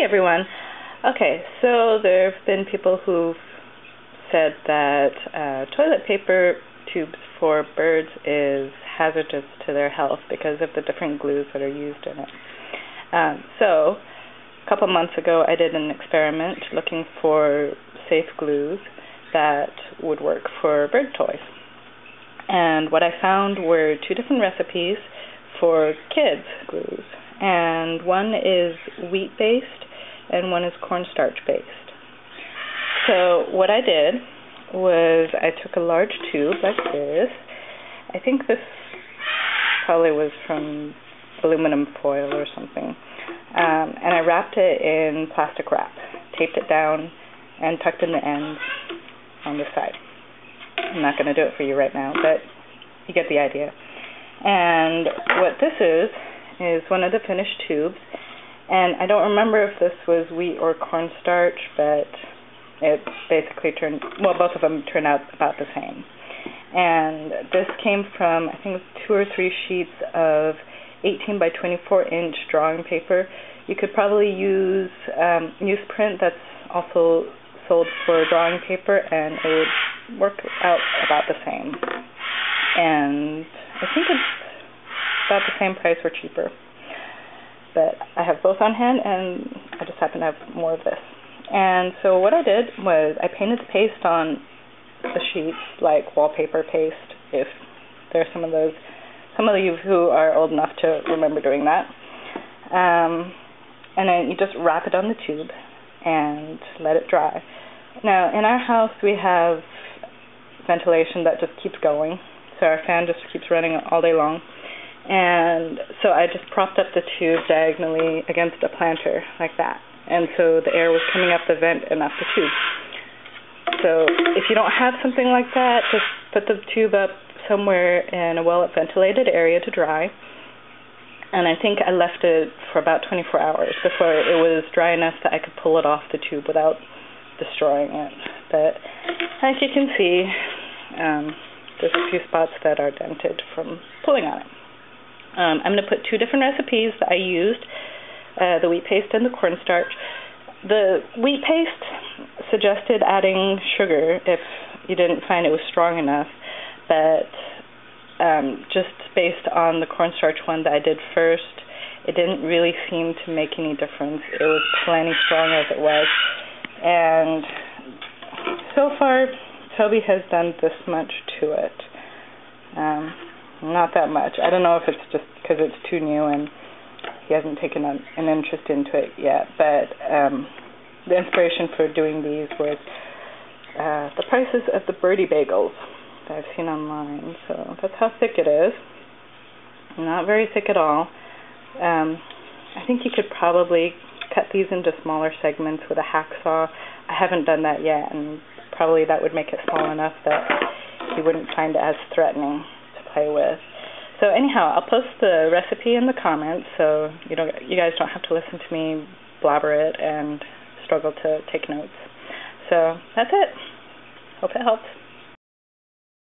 Hey everyone. Okay, so there have been people who've said that toilet paper tubes for birds is hazardous to their health because of the different glues that are used in it. So a couple months ago I did an experiment looking for safe glues that would work for bird toys. And what I found were two different recipes for kids' glues. And one is wheat-based and one is cornstarch-based. So what I did was I took a large tube like this. I think this probably was from aluminum foil or something. And I wrapped it in plastic wrap, taped it down, and tucked in the ends on the side. I'm not going to do it for you right now, but you get the idea. And what this is one of the finished tubes, and I don't remember if this was wheat or cornstarch, but it basically both of them turned out about the same. And this came from, I think it was 2 or 3 sheets of 18 by 24 inch drawing paper. You could probably use newsprint that's also sold for drawing paper, and it would work out about the same. And I think it's about the same price or cheaper. But I have both on hand, and I just happen to have more of this. And so what I did was I painted the paste on the sheets, like wallpaper paste, if there's some of you who are old enough to remember doing that. And then you just wrap it on the tube and let it dry. Now, in our house, we have ventilation that just keeps going, so our fan just keeps running all day long. And so I just propped up the tube diagonally against a planter like that. And so the air was coming up the vent and up the tube. So if you don't have something like that, just put the tube up somewhere in a well-ventilated area to dry. And I think I left it for about 24 hours before it was dry enough that I could pull it off the tube without destroying it. But as you can see, there's a few spots that are dented from pulling on it. I'm going to put 2 different recipes that I used, the wheat paste and the cornstarch. The wheat paste suggested adding sugar if you didn't find it was strong enough, but just based on the cornstarch one that I did first, it didn't really seem to make any difference. It was plenty strong as it was. And so far, Toby has done this much to it. Not that much. I don't know if it's just because it's too new and he hasn't taken an interest into it yet, but the inspiration for doing these was the prices of the birdie bagels that I've seen online. So that's how thick it is. Not very thick at all. I think you could probably cut these into smaller segments with a hacksaw. I haven't done that yet, and probably that would make it small enough that you wouldn't find it as threatening to play with. So anyhow, I'll post the recipe in the comments so you guys don't have to listen to me blabber it and struggle to take notes. So that's it. Hope it helps.